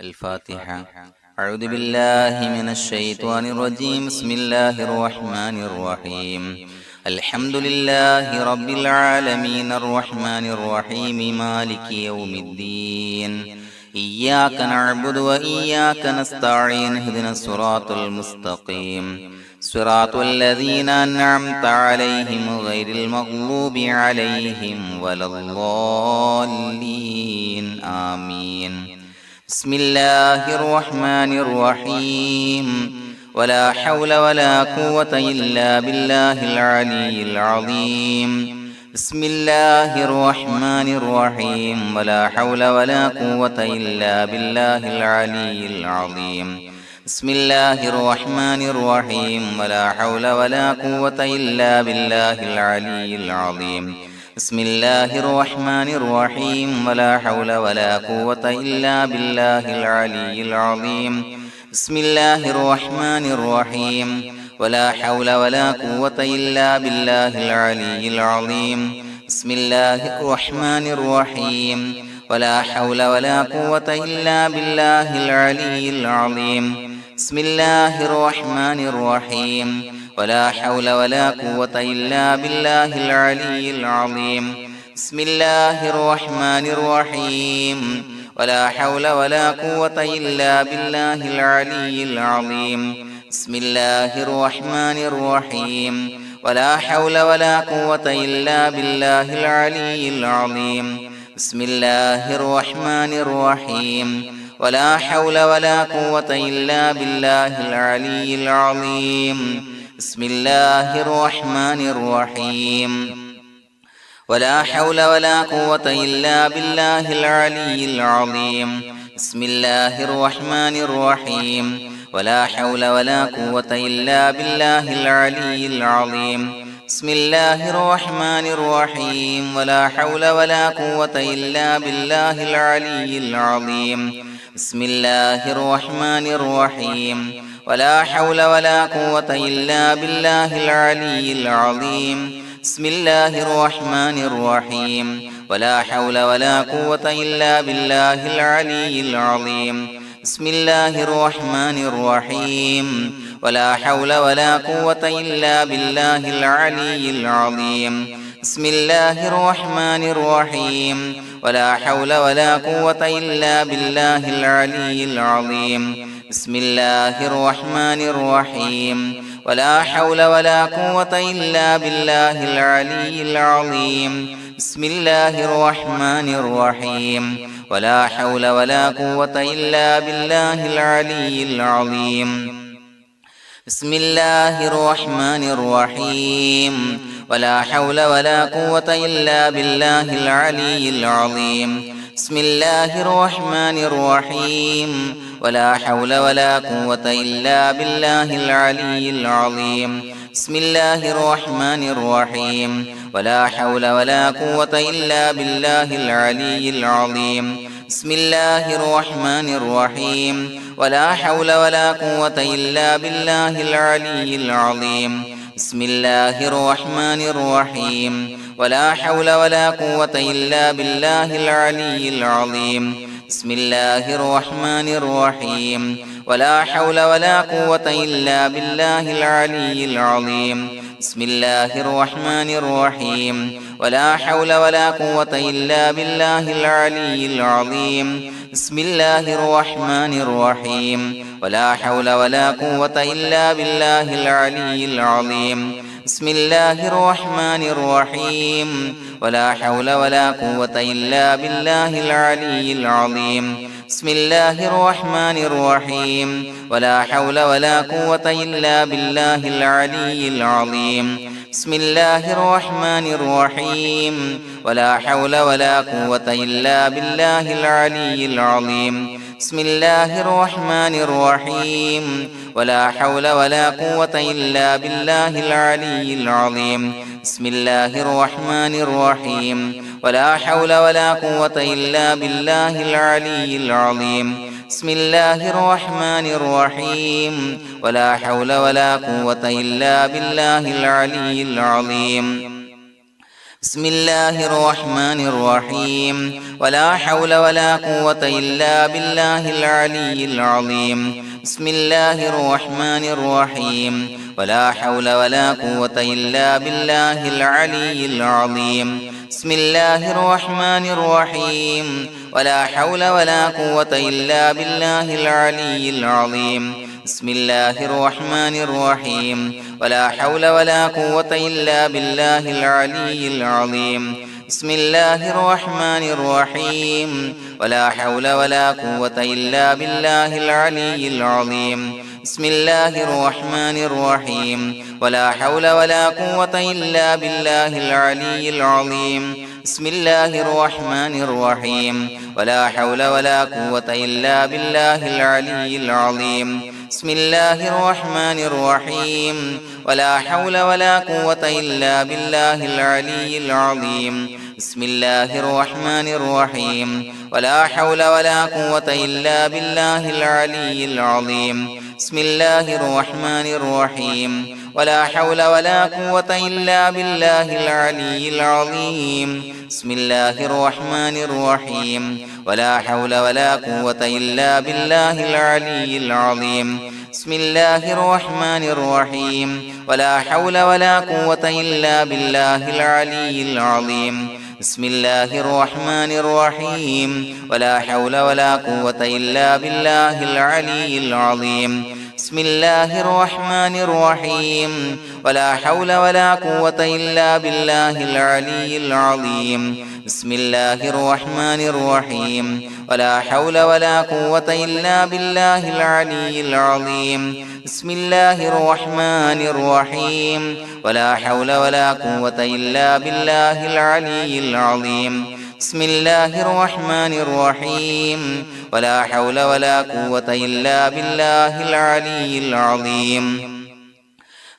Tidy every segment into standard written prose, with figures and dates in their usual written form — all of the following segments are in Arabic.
الفاتحة. أعوذ بالله من الشيطان الرجيم. بسم الله الرحمن الرحيم. الحمد لله رب العالمين الرحمن الرحيم مالك يوم الدين. إياك نعبد وإياك نستعين. اهدنا الصراط المستقيم صراط الذين أنعمت عليهم غير المغضوب عليهم ولا الضالين. آمين. بسم الله الرحمن الرحيم. ولا حول ولا قوة إلا بالله العلي العظيم. بسم الله الرحمن الرحيم. ولا حول ولا قوة إلا بالله العلي العظيم. بسم الله الرحمن الرحيم. ولا حول ولا قوة إلا بالله العلي العظيم. بسم الله الرحمن الرحيم. ولا حول ولا قوة إلا بالله العلي العظيم. بسم الله الرحمن الرحيم. ولا حول ولا قوة إلا بالله العلي العظيم. بسم الله الرحمن الرحيم. ولا حول ولا قوة إلا بالله العلي العظيم. بسم الله الرحمن الرحيم. ولا حول ولا قوة إلا بالله العلي العظيم. بسم الله الرحمن الرحيم. ولا حول ولا قوة إلا بالله العلي العظيم. بسم الله الرحمن الرحيم. ولا حول ولا قوة إلا بالله العلي العظيم. بسم الله الرحمن الرحيم. ولا حول ولا قوة إلا بالله العلي العظيم. بسم الله الرحمن الرحيم. ولا حول ولا قوة إلا بالله العلي العظيم. بسم الله الرحمن الرحيم. ولا حول ولا قوة إلا بالله العلي العظيم. بسم الله الرحمن الرحيم. ولا حول ولا قوة إلا بالله العلي العظيم. بسم الله الرحمن الرحيم. ولا حول ولا قوة إلا بالله العلي العظيم. بسم الله الرحمن الرحيم. ولا حول ولا قوة إلا بالله العلي العظيم. بسم الله الرحمن الرحيم. ولا حول ولا قوة إلا بالله العلي العظيم. بسم الله الرحمن الرحيم. ولا حول ولا قوة إلا بالله العلي العظيم. بسم الله الرحمن الرحيم. ولا حول ولا قوة إلا بالله العلي العظيم. بسم الله الرحمن الرحيم. ولا حول ولا قوة إلا بالله العلي العظيم. بسم الله الرحمن الرحيم. ولا حول ولا قوة إلا بالله العلي العظيم. بسم الله الرحمن الرحيم. ولا حول ولا قوة إلا بالله العلي العظيم. بسم الله الرحمن الرحيم. ولا حول ولا قوة إلا بالله العلي العظيم. بسم الله الرحمن الرحيم. ولا حول ولا قوة إلا بالله العلي العظيم. بسم الله الرحمن الرحيم. ولا حول ولا قوة إلا بالله العلي العظيم. بسم الله الرحمن الرحيم. ولا حول ولا قوة إلا بالله العلي العظيم. بسم الله الرحمن الرحيم. ولا حول ولا قوة إلا بالله العلي العظيم. بسم الله الرحمن الرحيم. ولا حول ولا قوة إلا بالله العلي العظيم. بسم الله الرحمن الرحيم. ولا حول ولا قوة إلا بالله العلي العظيم. بسم الله الرحمن الرحيم. ولا حول ولا قوة إلا بالله العلي العظيم. بسم الله الرحمن الرحيم. ولا حول ولا قوة إلا بالله العلي العظيم. بسم الله الرحمن الرحيم. ولا حول ولا قوة إلا بالله العلي العظيم. بسم الله الرحمن الرحيم. ولا حول ولا قوة إلا بالله العلي العظيم. بسم الله الرحمن الرحيم. ولا حول ولا قوة إلا بالله العلي العظيم. بسم الله الرحمن الرحيم ولا حول ولا قوة إلا بالله العلي العظيم بسم الله الرحمن الرحيم ولا حول ولا قوة إلا بالله العلي العظيم بسم الله الرحمن الرحيم ولا حول ولا قوة إلا بالله العلي العظيم بسم الله الرحمن الرحيم ولا حول ولا قوة إلا بالله العلي العظيم بسم الله الرحمن الرحيم ولا حول ولا قوة إلا بالله العلي العظيم بسم الله الرحمن الرحيم ولا حول ولا قوة إلا بالله العلي العظيم بسم الله الرحمن الرحيم ولا حول ولا قوة إلا بالله العلي العظيم بسم الله الرحمن الرحيم ولا حول ولا قوة إلا بالله العلي العظيم بسم الله الرحمن الرحيم ولا حول ولا قوة إلا بالله العلي العظيم بسم الله الرحمن الرحيم ولا حول ولا قوة إلا بالله العلي العظيم بسم الله الرحمن الرحيم ولا حول ولا قوة إلا بالله العلي العظيم بسم الله الرحمن الرحيم ولا حول ولا قوة إلا بالله العلي العظيم بسم الله الرحمن الرحيم ولا حول ولا قوة إلا بالله العلي العظيم بسم الله الرحمن الرحيم ولا حول ولا قوة إلا بالله العلي العظيم بسم الله الرحمن الرحيم ولا حول ولا قوة إلا بالله العلي العظيم بسم الله الرحمن الرحيم ولا حول ولا قوة إلا بالله العلي العظيم بسم الله الرحمن الرحيم ولا حول ولا قوة إلا بالله العلي العظيم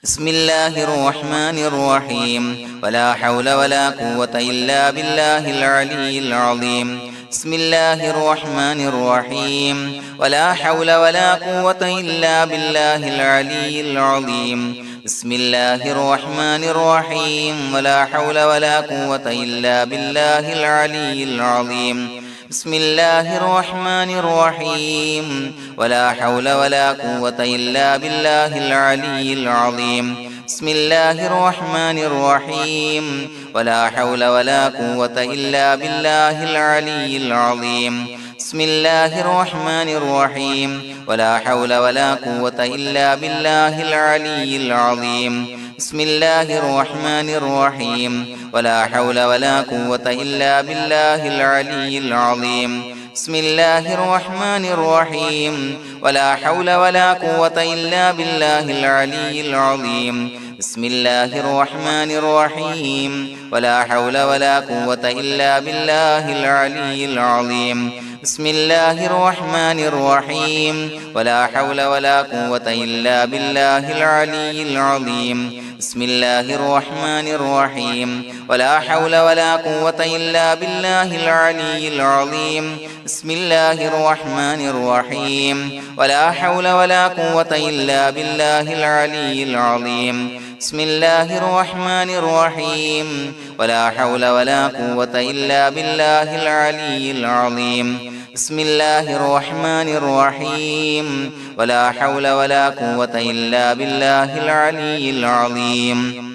بسم الله الرحمن الرحيم ولا حول ولا قوة إلا بالله العلي العظيم بسم الله الرحمن الرحيم ولا حول ولا قوة إلا بالله العلي العظيم بسم الله الرحمن الرحيم ولا حول ولا قوة إلا بالله العلي العظيم بسم الله الرحمن الرحيم ولا حول ولا قوة إلا بالله العلي العظيم بسم الله الرحمن الرحيم ولا حول ولا قوة إلا بالله العلي العظيم بسم الله الرحمن الرحيم ولا حول ولا قوة إلا بالله العلي العظيم بسم الله الرحمن الرحيم ولا حول ولا قوة إلا بالله العلي العظيم بسم الله الرحمن الرحيم ولا حول ولا قوة إلا بالله العلي العظيم بسم الله الرحمن الرحيم ولا حول ولا قوة إلا بالله العلي العظيم بسم الله الرحمن الرحيم ولا حول ولا قوة إلا بالله العلي العظيم بسم الله الرحمن الرحيم ولا حول ولا قوة إلا بالله العلي العظيم بسم الله الرحمن الرحيم ولا حول ولا قوة إلا بالله العلي العظيم بسم الله الرحمن الرحيم ولا حول ولا قوة إلا بالله العلي العظيم بسم الله الرحمن الرحيم ولا حول ولا قوة إلا بالله العلي العظيم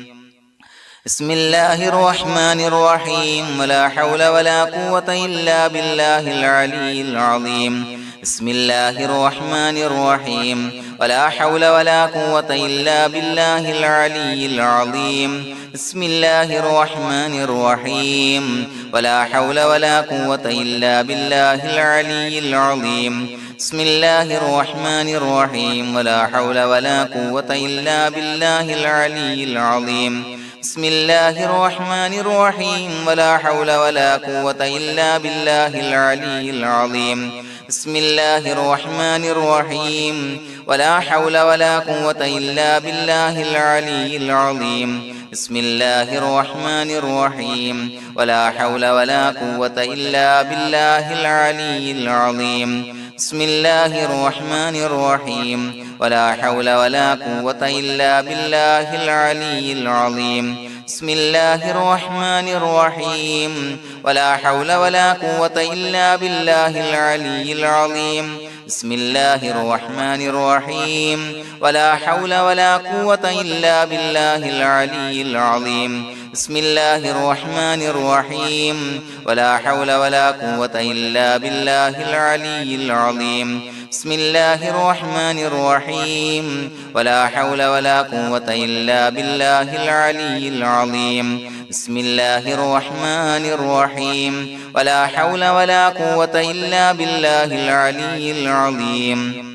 بسم الله الرحمن الرحيم ولا حول ولا قوة إلا بالله العلي العظيم بسم الله الرحمن الرحيم ولا حول ولا قوة إلا بالله العلي العظيم بسم الله الرحمن الرحيم ولا حول ولا قوة إلا بالله العلي العظيم بسم الله الرحمن الرحيم ولا حول ولا قوة إلا بالله العلي العظيم بسم الله الرحمن الرحيم ولا حول ولا قوة إلا بالله العلي العظيم بسم الله الرحمن الرحيم ولا حول ولا قوة إلا بالله العلي العظيم بسم الله الرحمن الرحيم ولا حول ولا قوة إلا بالله العلي العظيم بسم الله الرحمن الرحيم ولا حول ولا قوة إلا بالله العلي العظيم بسم الله الرحمن الرحيم ولا حول ولا قوة إلا بالله العلي العظيم بسم الله الرحمن الرحيم ولا حول ولا قوة إلا بالله العلي العظيم بسم الله الرحمن الرحيم ولا حول ولا قوة إلا بالله العلي العظيم بسم الله الرحمن الرحيم ولا حول ولا قوة إلا بالله العلي العظيم بسم الله الرحمن الرحيم ولا حول ولا قوة إلا بالله العلي العظيم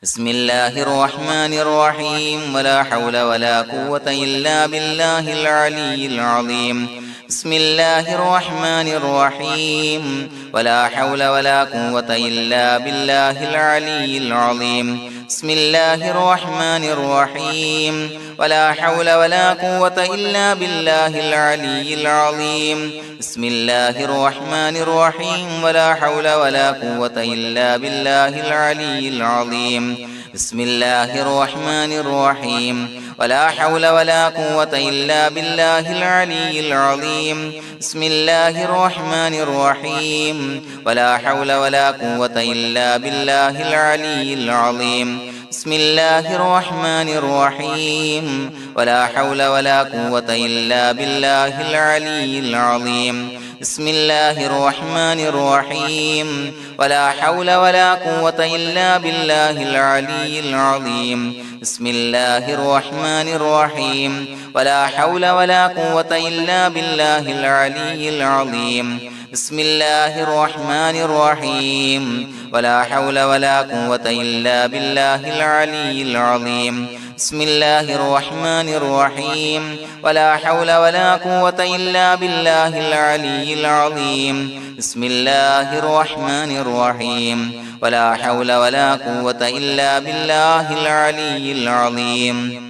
بسم الله الرحمن الرحيم ولا حول ولا قوة إلا بالله العلي العظيم بسم الله الرحمن الرحيم ولا حول ولا قوة إلا بالله العلي العظيم بسم الله الرحمن الرحيم ولا حول ولا قوة إلا بالله العلي العظيم بسم الله الرحمن الرحيم ولا حول ولا قوة إلا بالله العلي العظيم بسم الله الرحمن الرحيم ولا حول ولا قوة إلا بالله العلي العظيم بسم الله الرحمن الرحيم ولا حول ولا قوة إلا بالله العلي العظيم بسم الله الرحمن الرحيم ولا حول ولا قوة إلا بالله العلي العظيم بسم الله الرحمن الرحيم ولا حول ولا قوة إلا بالله العلي العظيم بسم الله الرحمن الرحيم ولا حول ولا قوة إلا بالله العلي العظيم بسم الله الرحمن الرحيم ولا حول ولا قوة إلا بالله العلي العظيم بسم الله الرحمن الرحيم ولا حول ولا قوة إلا بالله العلي العظيم بسم الله الرحمن الرحيم ولا حول ولا قوة إلا بالله العلي العظيم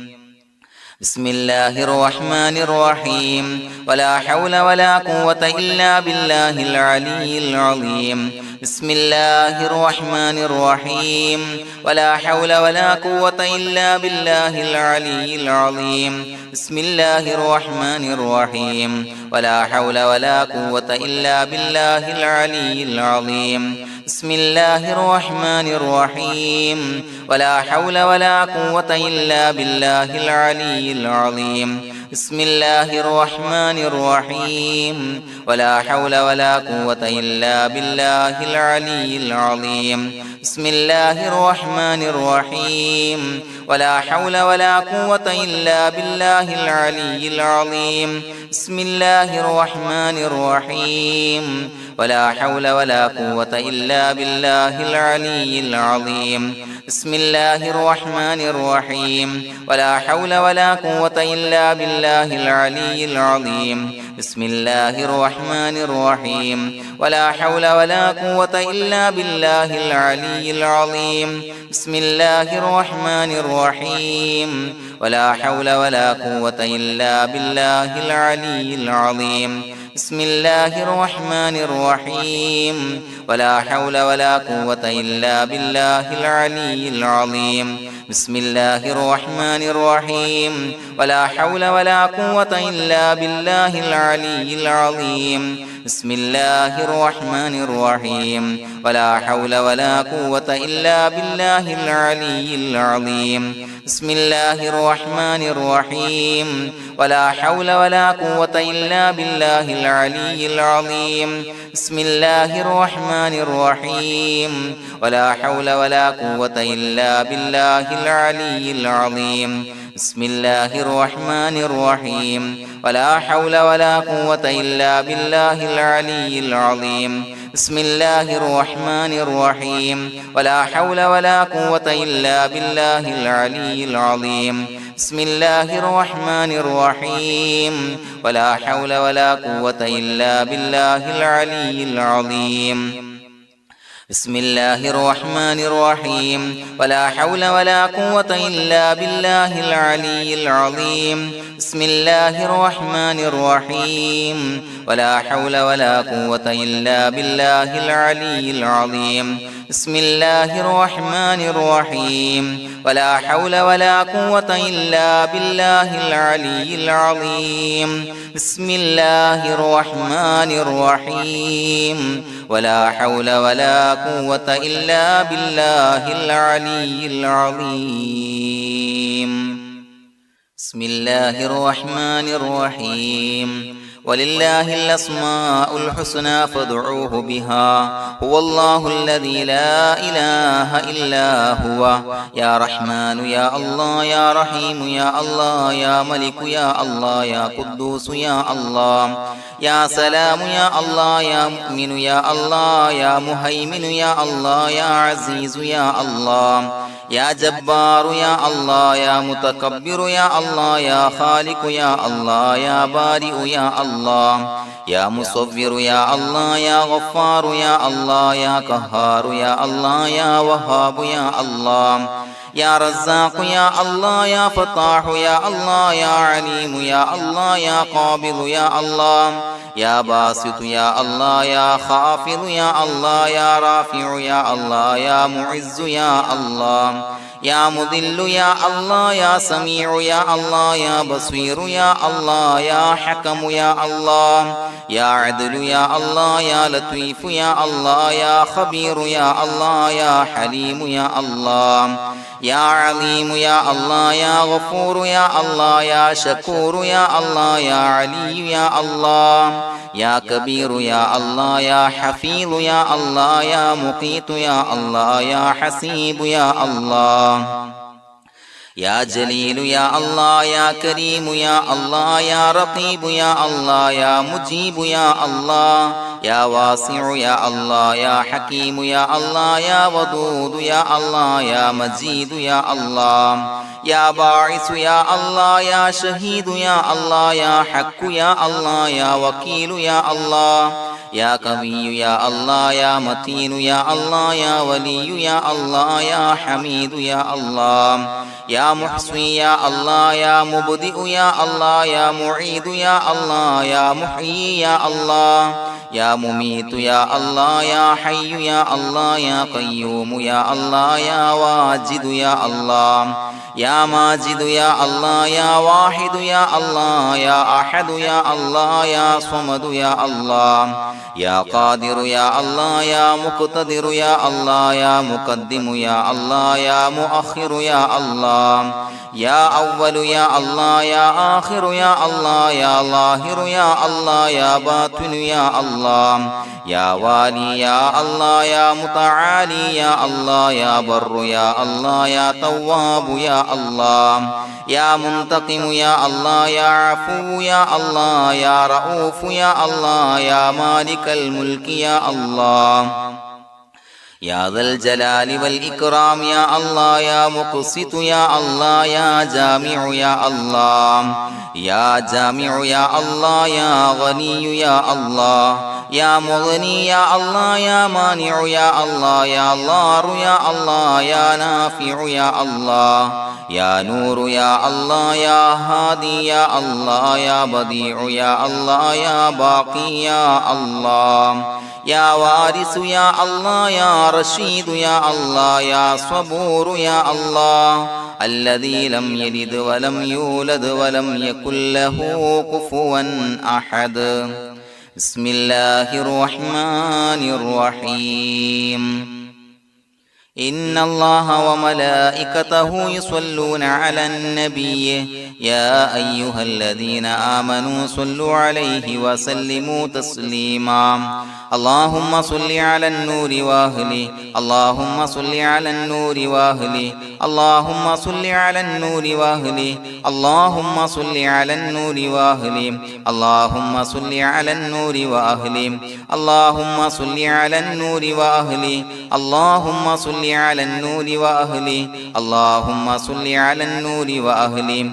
بسم الله الرحمن الرحيم ولا حول ولا قوة إلا بالله العلي العظيم بسم الله الرحمن الرحيم ولا حول ولا قوة إلا بالله العلي العظيم بسم الله الرحمن الرحيم ولا حول ولا قوة إلا بالله العلي العظيم بسم الله الرحمن الرحيم ولا حول ولا قوة إلا بالله العلي العظيم بسم الله الرحمن الرحيم ولا حول ولا قوة إلا بالله العلي العظيم بسم الله الرحمن الرحيم ولا حول ولا قوة إلا بالله العلي العظيم بسم الله الرحمن الرحيم ولا حول ولا قوة إلا بالله العلي العظيم بسم الله الرحمن الرحيم ولا حول ولا قوة إلا بالله العلي العظيم بسم الله الرحمن الرحيم ولا حول ولا قوة إلا بالله العلي العظيم بسم الله الرحمن الرحيم ولا حول ولا قوة إلا بالله العلي العظيم بسم الله الرحمن الرحيم ولا حول ولا قوة إلا بالله العلي العظيم بسم الله الرحمن الرحيم ولا حول ولا قوة إلا بالله العلي العظيم بسم الله الرحمن الرحيم ولا حول ولا قوة إلا بالله العلي العظيم بسم الله الرحمن الرحيم ولا حول ولا قوة إلا بالله العلي العظيم بسم الله الرحمن الرحيم ولا حول ولا قوة إلا بالله العلي العظيم بسم الله الرحمن الرحيم ولا حول ولا قوة إلا بالله العلي العظيم بسم الله الرحمن الرحيم ولا حول ولا قوة إلا بالله العلي العظيم بسم الله الرحمن الرحيم ولا حول ولا قوة إلا بالله العلي العظيم بسم الله الرحمن الرحيم ولا حول ولا قوة إلا بالله العلي العظيم بسم الله الرحمن الرحيم ولا حول ولا قوة إلا بالله العلي العظيم بسم الله الرحمن الرحيم ولا حول ولا قوة إلا بالله العلي العظيم بسم الله الرحمن الرحيم ولا حول ولا قوة إلا بالله العلي العظيم بسم الله الرحمن الرحيم ولله الأسماء الحسنى فادعوه بها هو الله الذي لا إله إلا هو يا رحمن يا الله يا رحيم يا الله يا ملك يا الله يا قدوس يا الله يا سلام يا الله يا مؤمن يا الله يا مهيمن يا الله يا عزيز يا الله يا جبار يا الله يا متكبر يا الله يا خالق يا الله يا بارئ يا الله يا مصور يا الله يا غفار يا الله يا قهار يا الله يا وهاب يا الله يا رزاق يا الله يا فتاح يا الله يا عليم يا الله يا قابض يا الله يا باسط يا الله يا خافض يا الله يا رافع يا الله يا معز يا الله يا مذل يا الله يا سميع يا الله يا بصير يا الله يا حكم يا الله يا عدل يا الله يا لطيف يا الله يا خبير يا الله يا حليم يا الله يا عليم يا الله يا غفور يا الله يا شكور يا الله يا علي يا الله يا كبير يا الله يا حفيظ يا الله يا مقيت يا الله يا حسيب يا الله يا جليل يا الله يا كريم يا الله يا رقيب يا الله يا مجيب يا الله يا واسع يا الله يا حكيم يا الله يا ودود يا الله يا مجيد يا الله يا باعث يا الله يا شهيد يا الله يا حق يا الله يا وكيل يا الله يا قوي يا الله يا متين يا الله يا ولي يا الله يا حميد يا الله يا محصي يا الله يا مبدئ يا الله يا معيد يا الله يا محيي يا الله يا مميت يا الله يا حي يا الله يا قيوم يا الله يا واجد يا الله يا ماجد يا الله يا واحد يا الله يا أحد يا الله يا صمد يا الله يا قادر يا الله يا مقتدر يا الله يا مقدم يا الله يا مؤخر يا الله يا أول يا الله يا آخر يا الله يا ظاهر يا الله يا باطن يا الله يا والي يا الله يا متعالي يا الله يا بر يا الله يا تواب يا الله يا منتقم يا الله يا عفو يا الله يا رؤوف يا الله يا مالك الملك يا الله يا ذا الجلال والإكرام يا الله يا مقسط يا الله يا جامع يا الله يا جامع يا الله يا غني يا الله يا مغني يا الله يا مانع يا الله يا ضار يا الله يا نافع يا الله يا نور يا الله يا هادي يا الله يا بديع يا الله يا باقي يا الله يا وارث يا الله يا رشيد يا الله يا صبور يا الله الذي لم يلد ولم يولد ولم يكن له كفوا أحد بسم الله الرحمن الرحيم إن الله وملائكته يصلون على النبي يا أيها الذين آمنوا صلوا عليه وسلموا تسليما اللهم صل على النور وأهله اللهم صل على النور وأهله اللهم صل على النور وأهله اللهم صل على النور وأهله اللهم صل على النور وأهله اللهم صل على النور وأهله اللهم صل على النور وأهله اللهم صل على النور وأهله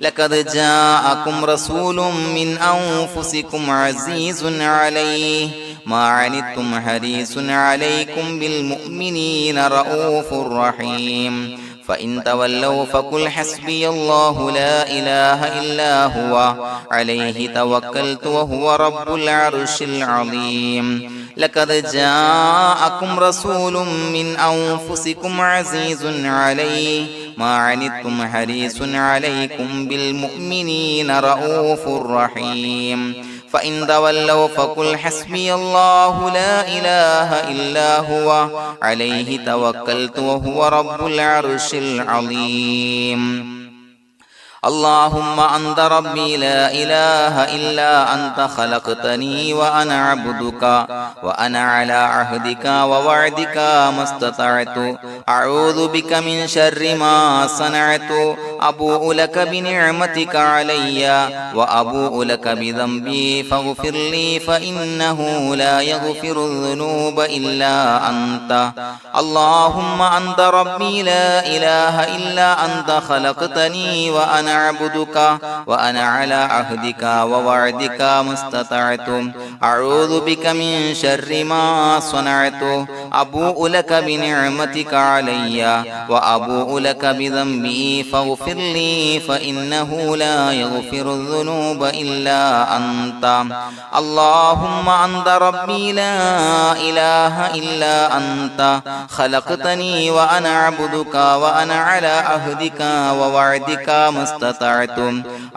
لقد جاءكم رسول من أنفسكم عزيز عليه ما عنتم حريص عليكم بالمؤمنين رؤوف رحيم فإن تولوا فقل حسبي الله لا إله إلا هو عليه توكلت وهو رب العرش العظيم لقد جاءكم رسول من أنفسكم عزيز عليه ما عنتم حريص عليكم بالمؤمنين رؤوف رحيم فإن تولوا فقل حسبي الله لا إله إلا هو عليه توكلت وهو رب العرش العظيم اللهم أنت ربي لا إله إلا أنت خلقتني وأنا عبدك وأنا على عهدك ووعدك ما استطعت أعوذ بك من شر ما صنعت أبوء لك بنعمتك علي وأبوء لك بذنبي فاغفر لي فإنه لا يغفر الذنوب إلا أنت اللهم أنت ربي لا إله إلا أنت خلقتني وأنا عبدك وأنا على عهدك ووعدك ما استطعت أعوذ بك من شر ما صنعت أبوء لك بنعمتك علي وأبوء لك بذنبي فاغفر لي فإنه لا يغفر الذنوب إلا أنت اللهم أنت ربي لا إله إلا أنت خلقتني وأنا عبدك وأنا على عهدك ووعدك ما استطعت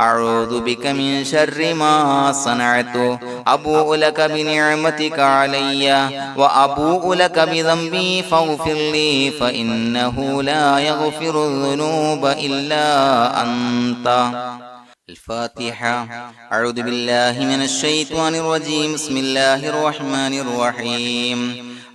أعوذ بك من شر ما صنعت أبوء لك بنعمتك علي وأبوء لك بذنبي فاغفر لي فإنه لا يغفر الذنوب إلا أنت الفاتحة أعوذ بالله من الشيطان الرجيم بسم الله الرحمن الرحيم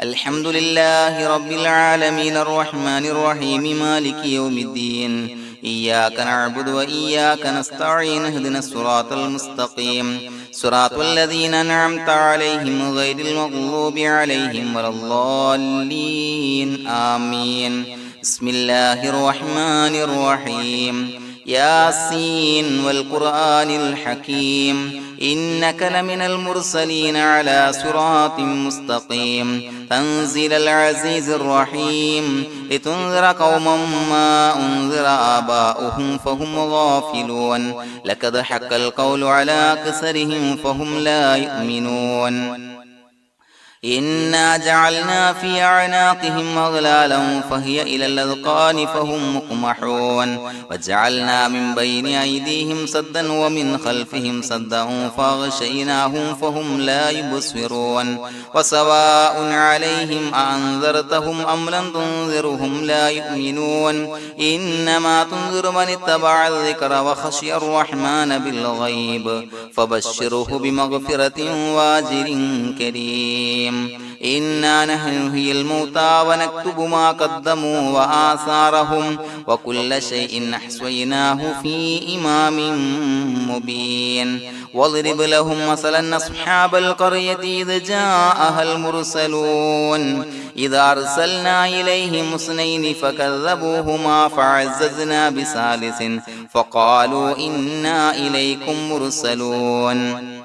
الحمد لله رب العالمين الرحمن الرحيم مالك يوم الدين إياك نعبد وإياك نستعين اهدنا الصراط المستقيم صراط الذين أنعمت عليهم غير المغضوب عليهم ولا الضالين آمين بسم الله الرحمن الرحيم ياسين والقرآن الحكيم إنك لمن المرسلين على صراط مستقيم تنزيل العزيز الرحيم لتنذر قوما ما أنذر آباؤهم فهم غافلون لقد حق القول على أكثرهم فهم لا يؤمنون إنا جعلنا في أعناقهم أغلالا فهي إلى الأذقان فهم مقمحون وجعلنا من بين أيديهم سدا ومن خلفهم سدا فأغشيناهم فهم لا يبصرون وسواء عليهم أأنذرتهم أم لم تنذرهم لا يؤمنون إنما تنذر من اتبع الذكر وخشي الرحمن بالغيب فبشره بمغفرة وأجر كريم إنا نحن نحيي الموتى ونكتب ما قدموا وآثارهم وكل شيء أحصيناه في إمام مبين واضرب لهم مثلا أصحاب القرية إذ جاءها المرسلون إذا أرسلنا إليهم اثنين فكذبوهما فعززنا بثالث فقالوا إنا إليكم مرسلون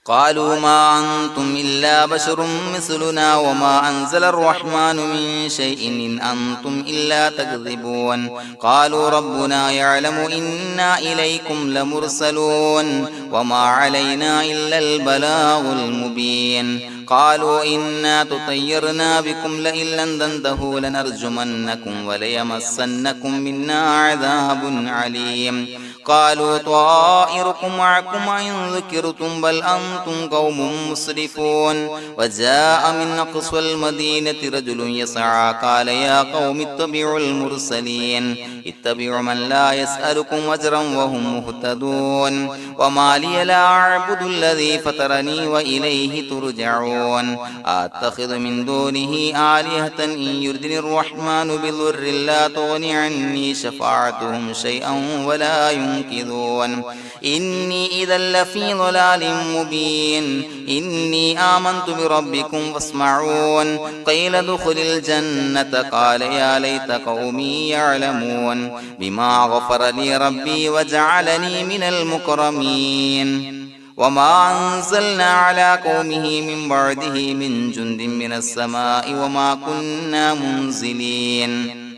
قالوا ما أنتم إلا بشر مثلنا وما أنزل الرحمن من شيء إن أنتم إلا تكذبون قالوا ربنا يعلم إنا إليكم لمرسلون وما علينا إلا البلاغ المبين قالوا إنا تطيرنا بكم لئن لم تنتهوا لنرجمنكم وليمسنكم منا عذاب عليم قالوا طائركم معكم إن ذكرتم بل أنتم قوم مسرفون وجاء من أقصى المدينة رجل يسعى قال يا قوم اتبعوا المرسلين اتبعوا من لا يسألكم أجرا وهم مهتدون وما لي لا أعبد الذي فطرني وإليه ترجعون يسمعون أتخذ من دونه آلهة إن يردني الرحمن بضر لا تغن عني شفاعتهم شيئا ولا ينقذون إني إذا لفي ضلال مبين إني آمنت بربكم فاسمعون قيل ادخل الجنة قال يا ليت قومي يعلمون بما غفر لي ربي وجعلني من المكرمين وما أنزلنا على قومه من بعده من جند من السماء وما كنا منزلين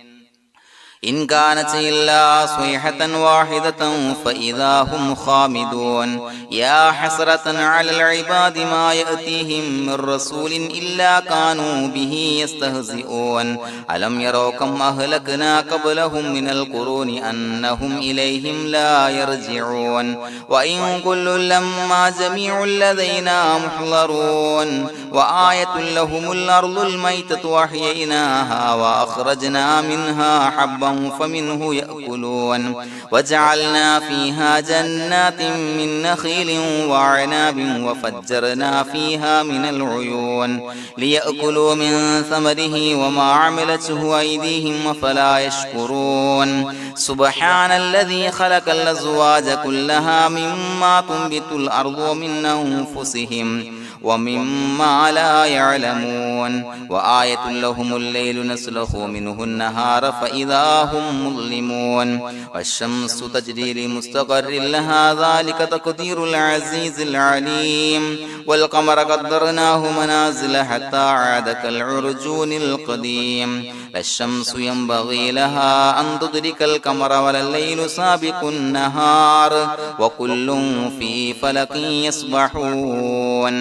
إن كانت إلا صيحة واحدة فإذا هم خامدون يا حسرة على العباد ما يأتيهم من رسول إلا كانوا به يستهزئون ألم يروا كم أهلكنا قبلهم من القرون أنهم إليهم لا يرجعون وإن كل لما جميع لدينا محضرون وآية لهم الأرض الميتة وأحييناها وأخرجنا منها حبا فمنه يأكلون وجعلنا فيها جنات من نخيل وعناب وفجرنا فيها من العيون ليأكلوا من ثمره وما عملته أيديهم فلا يشكرون سبحان الذي خلق الأزواج كلها مما تنبت الأرض ومن أنفسهم ومما لا يعلمون وآية لهم الليل نسلخ منه النهار فإذا هم مظلمون والشمس تجري لمستقر لها ذلك تقدير العزيز العليم والقمر قدرناه منازل حتى عاد كالعرجون القديم لا الشمس ينبغي لها أن تدرك القمر ولا الليل سابق النهار وكل في فلك يسبحون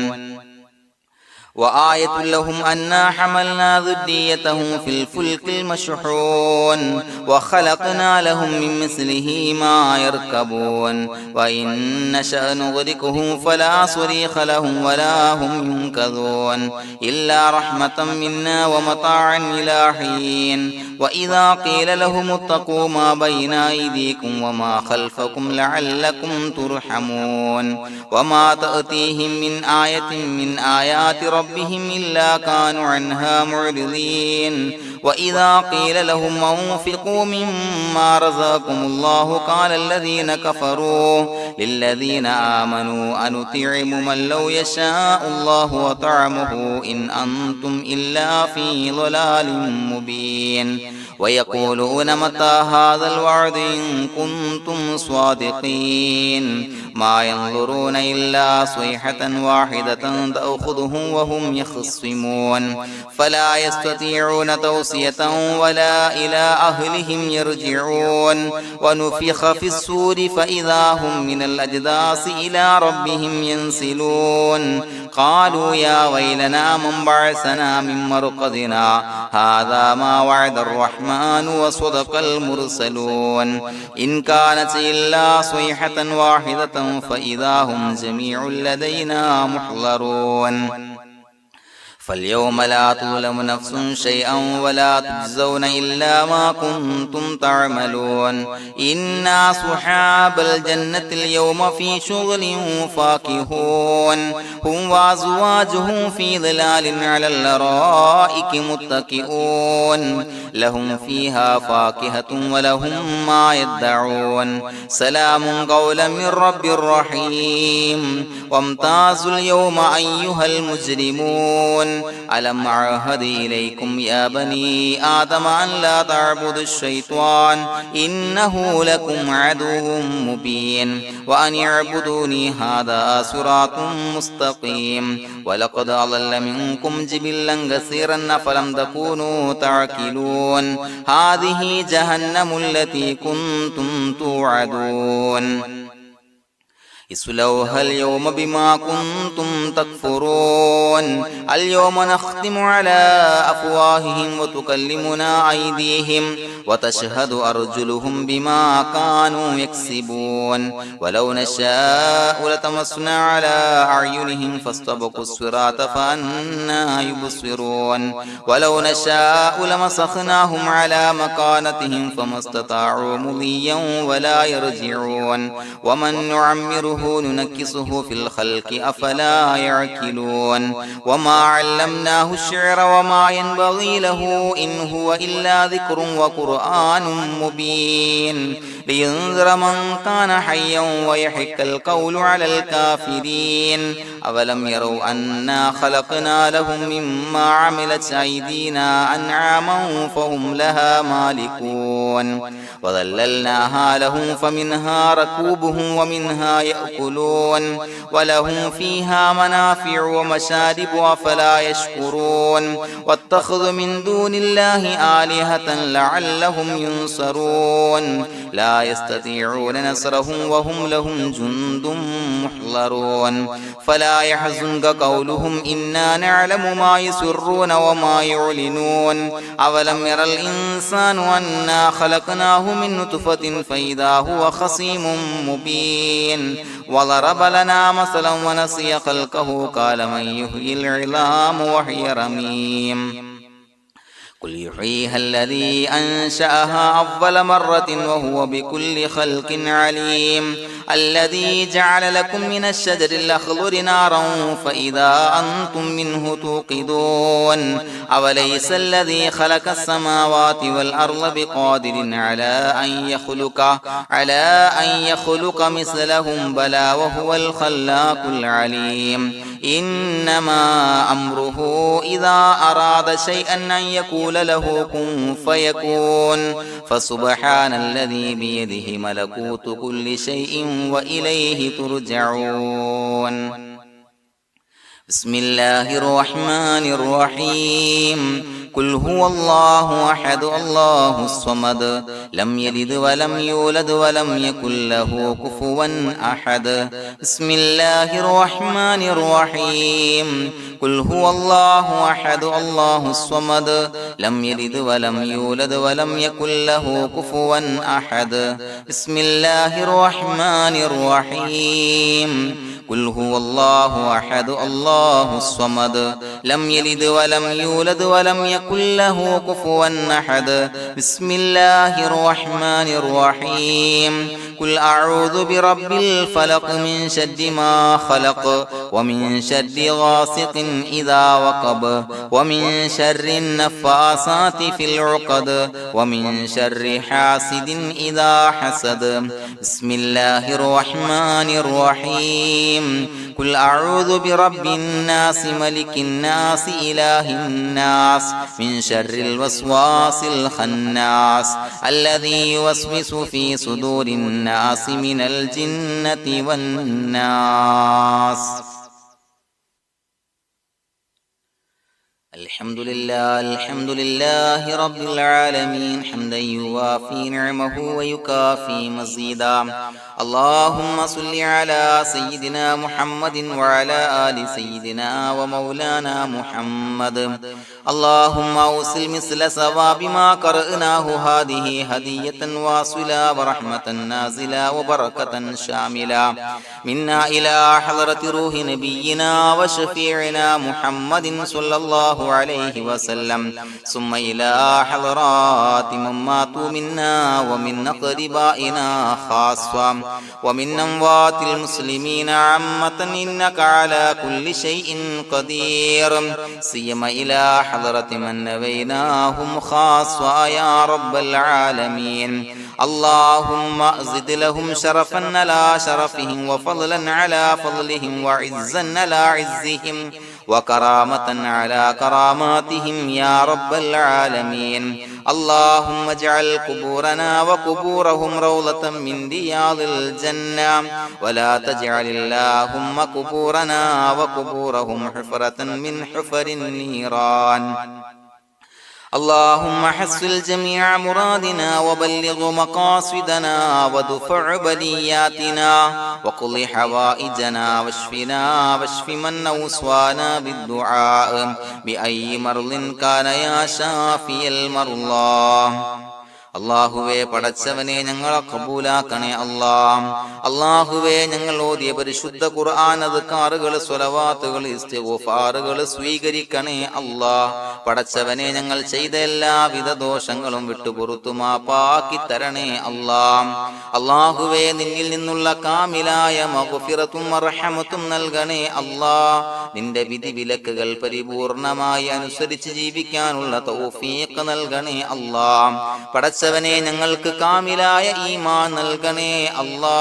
وآية لهم أنا حملنا ذريتهم في الفلك المشحون وخلقنا لهم من مثله ما يركبون وإن نشأ نغرقهم فلا صريخ لهم ولا هم ينقذون إلا رحمة منا ومتاعا إلى حين وإذا قيل لهم اتقوا ما بين أيديكم وما خلفكم لعلكم ترحمون وما تأتيهم من آية من آيات ربهم إلا كانوا عنها معرضين وإذا قيل لهم أنفقوا مما رزقكم الله قال الذين كفروا للذين آمنوا أنطعم من لو يشاء الله وطعمه إن أنتم إلا في ضلال مبين ويقولون متى هذا الوعد إن كنتم صادقين ما ينظرون إلا صيحة واحدة تأخذهم وهم يخصمون فلا يستطيعون توصية ولا إلى أهلهم يرجعون ونفخ في الصور فإذا هم من الأجداث إلى ربهم ينسلون قالوا يا ويلنا من بعثنا من مرقدنا هذا ما وعد الرحمن وصدق المرسلون إن كانت إلا صيحة واحدة فإذا هم جميع لدينا محضرون فاليوم لا تظلم نفس شيئا ولا تجزون إلا ما كنتم تعملون إنا أصحاب الجنة اليوم في شغل فاكهون هم وأزواجهم في ظلال على الأرائك متكئون لهم فيها فاكهة ولهم ما يدعون سلام قولا من رب رحيم وامتازوا اليوم أيها المجرمون ألم أعهد إليكم يا بني آدم أن لا تعبدوا الشيطان إنه لكم عدو مبين وأن اعبدوني هذا صراط مستقيم ولقد أضل منكم جبلا كثيرا فلم تكونوا تعقلون هذه جهنم التي كنتم توعدون اصلوها اليوم بما كنتم تكفرون اليوم نختم على أفواههم وتكلمنا أيديهم وتشهد أرجلهم بما كانوا يكسبون ولو نشاء لطمسنا على أعينهم فاستبقوا الصراط فأنى يبصرون ولو نشاء لمسخناهم على مكانتهم فما استطاعوا مضيا ولا يرجعون ومن نعمره ننكسه في الخلق أفلا يعقلون وما علمناه الشعر وما ينبغي له إن هو إلا ذكر وقرآن مبين لينذر من كان حيا ويحق القول على الكافرين أولم يروا أنا خلقنا لهم مما عملت أيدينا أنعاما فهم لها مالكون وظللناها لهم فمنها ركوبهم ومنها يأكلون ولهم فيها منافع ومشارب أفلا يشكرون واتخذوا من دون الله آلهة لعلهم ينصرون لا يستطيعون نصرهم وهم لهم جند محضرون فلا يحزنك قولهم إنا نعلم ما يسرون وما يعلنون أولم ير الإنسان أنا خلقناه من نطفة فإذا هو خصيم مبين وضرب لنا مثلا ونسي خلقه قال من يحيي العظام وهي رميم قل يحييها الذي أنشأها أول مرة وهو بكل خلق عليم الذي جعل لكم من الشجر الأخضر نارا فإذا أنتم منه توقدون أوليس الذي خلق السماوات والأرض بقادر على أن يخلق مثلهم بلى وهو الخلاق العليم إنما أمره إذا أراد شيئا أن يقول له كن فيكون فسبحان الذي بيده ملكوت كل شيء وإليه ترجعون بسم الله الرحمن الرحيم قل هو الله أحد الله الصمد لم يلد ولم يولد ولم يكن له كفوا أحد بسم الله الرحمن الرحيم قل هو الله أحد الله الصمد لم يلد ولم يولد ولم يكن له كفوا أحد بسم الله الرحمن الرحيم قل هو الله أحد الله الصمد لم يلد ولم يولد ولم يكن له كفوا أحد بسم الله الرحمن الرحيم قل أعوذ برب الفلق من شر ما خلق ومن شر غاسق إذا وقب ومن شر النفاثات في العقد ومن شر حاسد إذا حسد بسم الله الرحمن الرحيم قل أعوذ برب الناس ملك الناس إله الناس من شر الوسواس الخناس الذي يوسوس في صدور الناس من الجنة والناس الحمد لله رب العالمين حمدا يوافي نعمه ويكافي مزيدا اللهم صل على سيدنا محمد وعلى آل سيدنا ومولانا محمد اللهم أوصل مثل ثواب ما قرأناه هذه هدية واصلة ورحمة نازلة وبركة شاملة منا إلى حضرة روح نبينا وشفيعنا محمد صلى الله عليه وسلم ثم إلى حضرات من ماتوا منا ومن أقربائنا خاصة ومن أموات المسلمين عامة إنك على كل شيء قدير سيما إلى حضرة من نبيناهم خاصة يا رب العالمين اللهم زد لهم شرفا على شرفهم وفضلا على فضلهم وعزا على عزهم وكرامة على كراماتهم يا رب العالمين اللهم اجعل قبورنا وقبورهم روضة من رياض الجنة ولا تجعل اللهم قبورنا وقبورهم حفرة من حفر النيران اللهم حصل جميع مرادنا وبلغ مقاصدنا وادفع بلياتنا وقض حوائجنا واشف من أوصانا بالدعاء بأي مرض كان يا شافي المرضى. അള്ളാഹുവേ, പടച്ചവനെ ഞങ്ങളെ കബൂലാക്കണേ അല്ലാ. അള്ളാഹുവേ, ഞങ്ങൾ ഓതിയ പരിശുദ്ധ ഖുർആൻ, അദ്കാറുകൾ, സ്വലവാത്തുകൾ, ഇസ്തിഗ്ഫാറുകൾ സ്വീകരിക്കണേ അല്ലാ. പടച്ചവനെ, ഞങ്ങൾ ചെയ്ത എല്ലാവിധ ദോഷങ്ങളും വിട്ടുപുറത്തു മാപ്പാക്കി തരണേ അല്ലാ. അള്ളാഹുവേ, നിന്നിൽ നിന്നുള്ള കാമിലായ മഗ്ഫിറത്തും റഹ്മത്തും നൽകണേ അല്ലാ. നിന്റെ വിധി വിലക്കുകൾ പരിപൂർണമായി അനുസരിച്ച് ജീവിക്കാനുള്ള തൗഫീഖ് നൽകണേ അല്ലാ. പടച്ചവനെ, ഞങ്ങൾക്ക് കാമിലായ ഈമാൻ നൽകണേ അല്ലാ.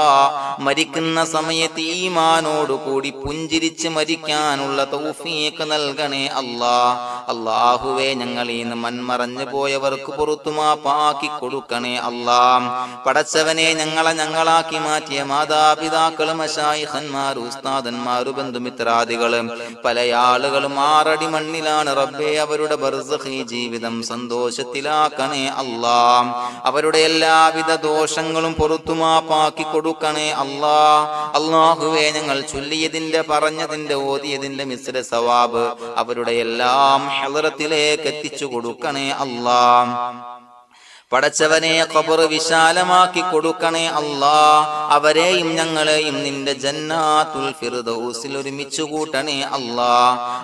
മരിക്കുന്ന സമയത്ത് ഈമാനോട് കൂടി പുഞ്ചിരിച്ച് മരിക്കാനുള്ള തൗഫീഖ് നൽകണേ അല്ലാ. അല്ലാഹുവേ, ഞങ്ങളീന്ന് മൺമറഞ്ഞു പോയവർക്ക് പുറത്തു മാപ്പാക്കി കൊടുക്കണേ അല്ലാ. പടച്ചവനെ, ഞങ്ങളാക്കി മാറ്റിയ മാതാപിതാക്കളും മശായിഖന്മാരും ഉസ്താദന്മാരും ബന്ധുമിത്രാദികളും പല ആളുകളും 6 അടി മണ്ണിലാണ് റബ്ബേ. അവരുടെ ബർസഖി ജീവിതം സന്തോഷത്തിലാക്കണേ അല്ലാ. അവരുടെ എല്ലാവിധ ദോഷങ്ങളും പുറത്തുമാപ്പാക്കി കൊടുക്കണേ അല്ലാ. അല്ലാഹുവേ, ഞങ്ങൾ ചൊല്ലിയതിന്റെ, പറഞ്ഞതിന്റെ, ഓതിയതിന്റെ മിശ്ര സവാബ് അവരുടെ എല്ലാം ഹളറത്തിലേക്ക് എത്തിച്ചു കൊടുക്കണേ അല്ലാ. പടച്ചവനെ, ഖബർ വിശാലമാക്കി കൊടുക്കണേ അല്ലാ. അവരെയും ഞങ്ങളെയും നിന്റെ ജന്നാത്തുൽ ഫിർദൗസിൽ ഒരുമിച്ച് കൂട്ടണേ അല്ലാ.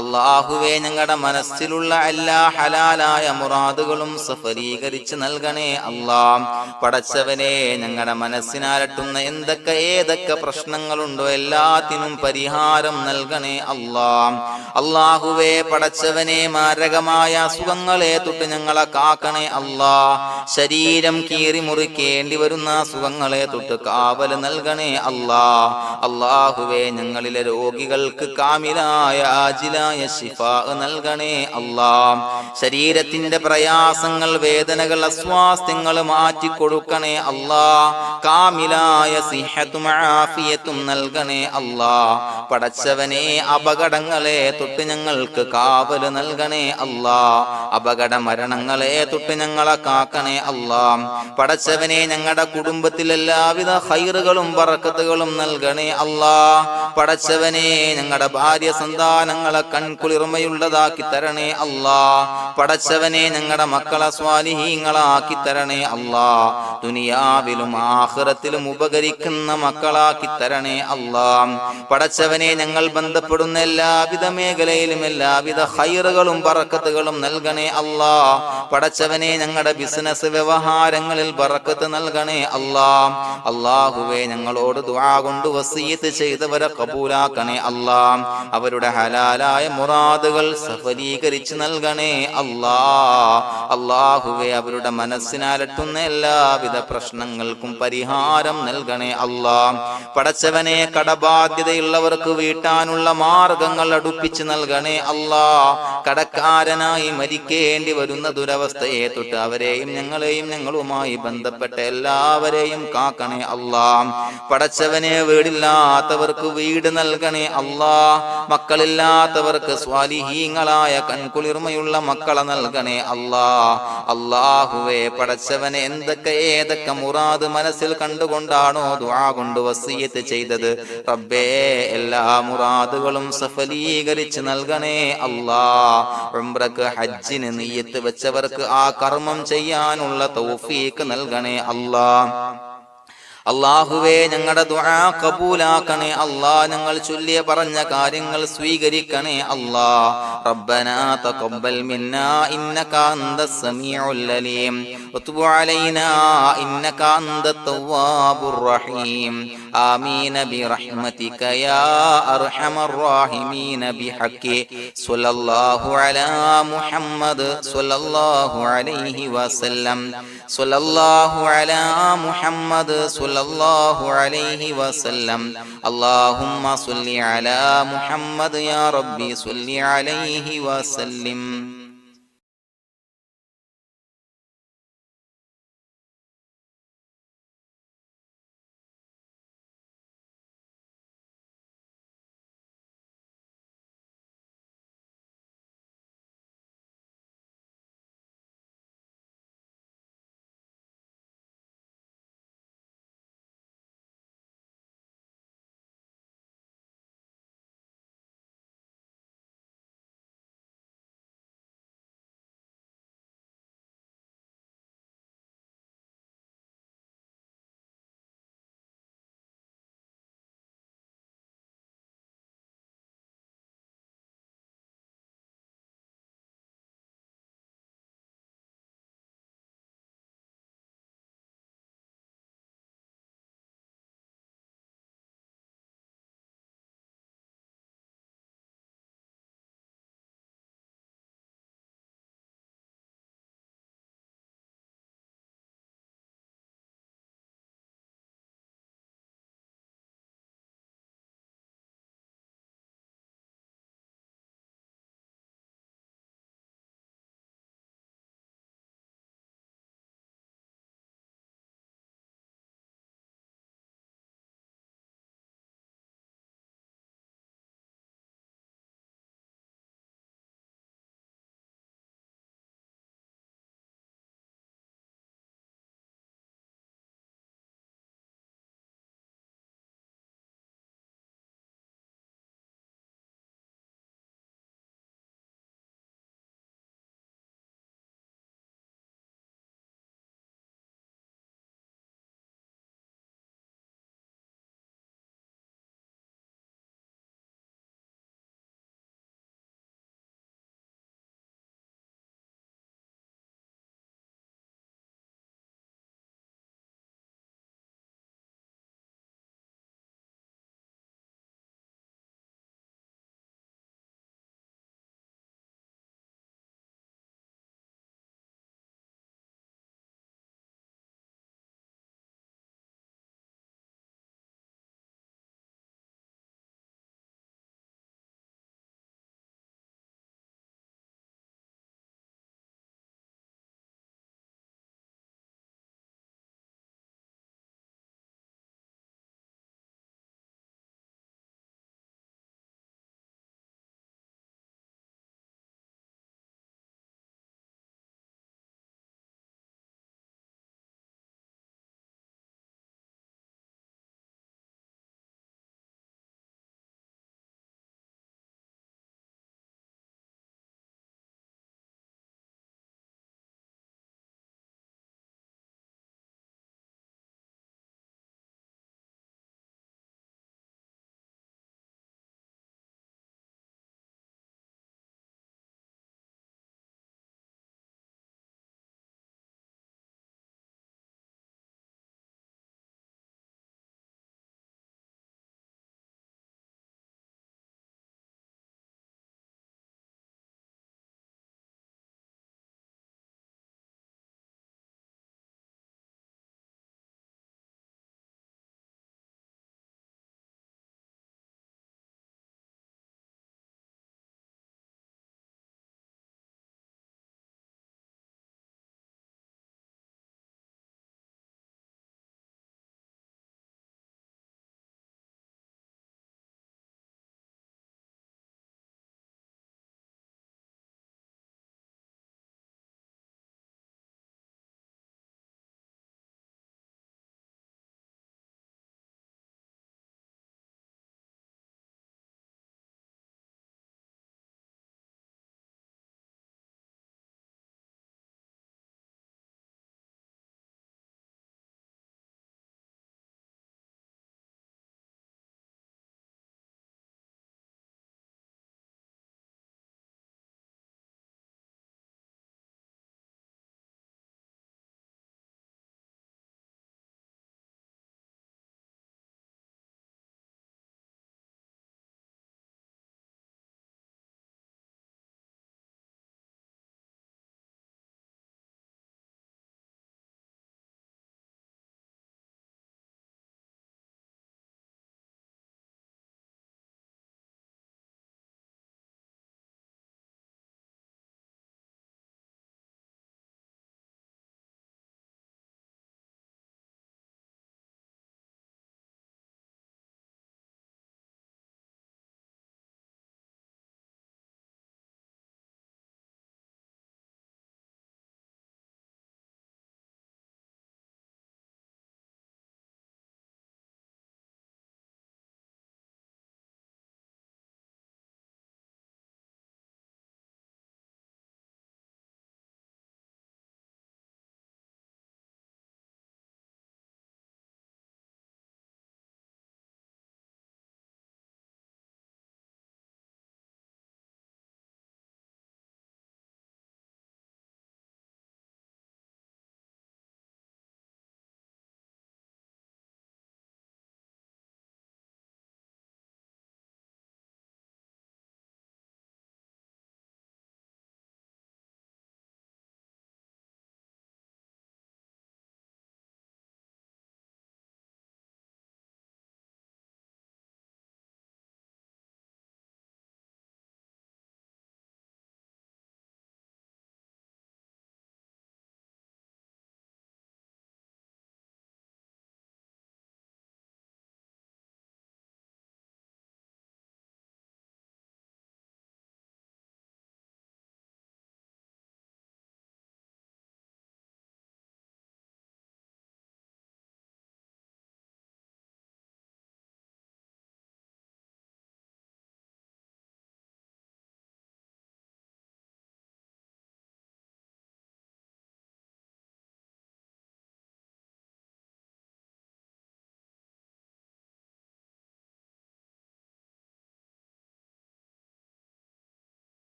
അല്ലാഹുവേ, ഞങ്ങളുടെ മനസ്സിലുള്ള എല്ലാ ഹലാലായ മുറാദുകളും സഫലീകരിച്ച് നൽകണേ അല്ലാ. പടച്ചവനെ, ഞങ്ങളുടെ മനസ്സിനാലട്ടുന്ന ഏതൊക്കെ പ്രശ്നങ്ങളുണ്ടോ എല്ലാത്തിനും പരിഹാരം നൽകണേ അല്ലാ. അല്ലാഹുവേ, പടച്ചവനെ, മാരകമായ അസുഖങ്ങളെ തൊട്ട് ഞങ്ങളെ കാക്കണേ അല്ലാ. ശരീരം കീറി മുറിക്കേണ്ടി വരുന്ന അസുഖങ്ങളെ തൊട്ട് കാവല് നൽകണേ അല്ലാ. അല്ലാഹുവേ, ഞങ്ങളിലെ രോഗികൾക്ക് കാമിലായ ആജിലായ ശിഫാ നൽകണേ അല്ലാ. ശരീരത്തിന്റെ പ്രയാസങ്ങൾ, വേദനകൾ, അസ്വാസ്ഥ്യങ്ങൾ മാറ്റി കൊടുക്കണേ അല്ലാ. കാമിലായ സിഹത്തും ആഫിയത്തും നൽകണേ അല്ലാ. പടച്ചവനെ, അപകടങ്ങളെ തൊട്ട് ഞങ്ങൾക്ക് കാവല് നൽകണേ അല്ലാ. അപകട മരണങ്ങളെ തൊട്ട് ഞങ്ങളെ കാക്കണേ അല്ലാ. പടച്ചവനെ, ഞങ്ങളുടെ കുടുംബത്തിൽ എല്ലാവിധ ഖൈറുകളും ബറക്കത്തുകളും നൽകണേ അല്ലാ. പടച്ചവനെ, ഞങ്ങളുടെ ഭാര്യ സന്താനങ്ങളെ കൺകുളിർമയുള്ളതാക്കി തരണേ അല്ലാ. പടച്ചവനെ, ഞങ്ങളുടെ മക്കളെ സ്വാലിഹീങ്ങളാക്കി തരണേ അല്ലാ. ദുനിയാവിലും ആഖിറത്തിലും ഉപകരിക്കുന്ന മക്കളാക്കി തരണേ അല്ലാ. പടച്ചവനെ, ഞങ്ങൾ ബന്ധപ്പെടുന്ന എല്ലാവിധ മേഖലയിലും എല്ലാവിധ ഖൈറുകളും ബറക്കത്തുകളും നൽകണേ അല്ലാ. പടച്ചവനെ, ഞങ്ങളുടെ ബിസിനസ് വ്യവഹാരങ്ങളിൽ ബറക്കത്ത് നൽകണേ അല്ലാ. അല്ലാഹുവേ, ഞങ്ങളോട് ദുആ കൊണ്ട് വസിയത്ത് ചെയ്തവരെ കബൂലാക്കണേ അല്ലാ. അവരുടെ ഹലാലായ മുറാദുകൾ സഫലീകരിച്ച് നൽകണേ അല്ലാ. അല്ലാഹുവേ, അവരുടെ മനസ്സിനാലട്ടുന്ന എല്ലാവിധ പ്രശ്നങ്ങൾക്കും പരിഹാരം നൽകണേ അല്ലാ. പടച്ചവനെ, കടബാധ്യതയുള്ളവർക്ക് വീട്ടാനുള്ള മാർഗങ്ങൾ അടുപ്പിച്ച് നൽകണേ അല്ലാ. കടക്കാരനായി മരിക്കേണ്ടി വരുന്ന ദുരവസ്ഥയെ തൊട്ട് അവരെയും ഞങ്ങളെയും ഞങ്ങളുമായി ബന്ധപ്പെട്ട എല്ലാവരെയും കാക്കണേ അല്ലാ. പടച്ചവനെ, വീടില്ലാത്തവർക്ക് വീട് നൽകണേ അല്ലാ. മക്കളില്ലാത്തവർക്ക് സ്വാലിഹീങ്ങളായ കൺകുളിർമയുള്ള മക്കളെ നൽകണേ അല്ലാ. അല്ലാഹുവേ, പടച്ചവനെ, ഏതൊക്കെ മുറാദ് മനസ്സിൽ കണ്ടുകൊണ്ടാണോ ദുആ കൊണ്ട് വസിയത്ത് ചെയ്തത് റബ്ബേ, എല്ലാ മുറാദുകളും സഫലീകരിച്ച് നൽകണേ അല്ലാ. ഉംറക്ക്, ഹജ്ജിന് നിയ്യത്ത് വെച്ചവർക്ക് ആ കർമ്മം ചെയ്യാനുള്ള തൗഫീഖ് നൽകണേ അല്ലാ. അല്ലാഹുവേ, ഞങ്ങളുടെ ദുആ കബൂലാക്കണേ അല്ലാ. ഞങ്ങൾ ചൊല്ലിയ പറഞ്ഞ കാര്യങ്ങൾ സ്വീകരിക്കണേ അല്ലാ. റബ്ബനാ തഖബ്ബൽ മിന്നാ ഇന്നക അന്തസ് സമീഉൽ അലീം വതുബ് അലൈനാ ഇന്നക അന്തത് തവ്വാബുർ റഹീം. ആമീൻ ബിറഹ്മതിക യാ അർഹമർ റഹീമീൻ ബിഹഖി സ്വല്ലല്ലാഹു അലാ മുഹമ്മദ് സ്വല്ലല്ലാഹു അലൈഹി വസല്ലം. സ്വല്ലല്ലാഹു അലാ മുഹമ്മദ് സ്വല്ലല്ലാഹു അലൈഹി വസല്ലം. അല്ലാഹുമ്മ സ്വല്ലി അലാ മുഹമ്മദ് യാ റബ്ബി സ്വല്ലി അലൈഹി വസല്ലം.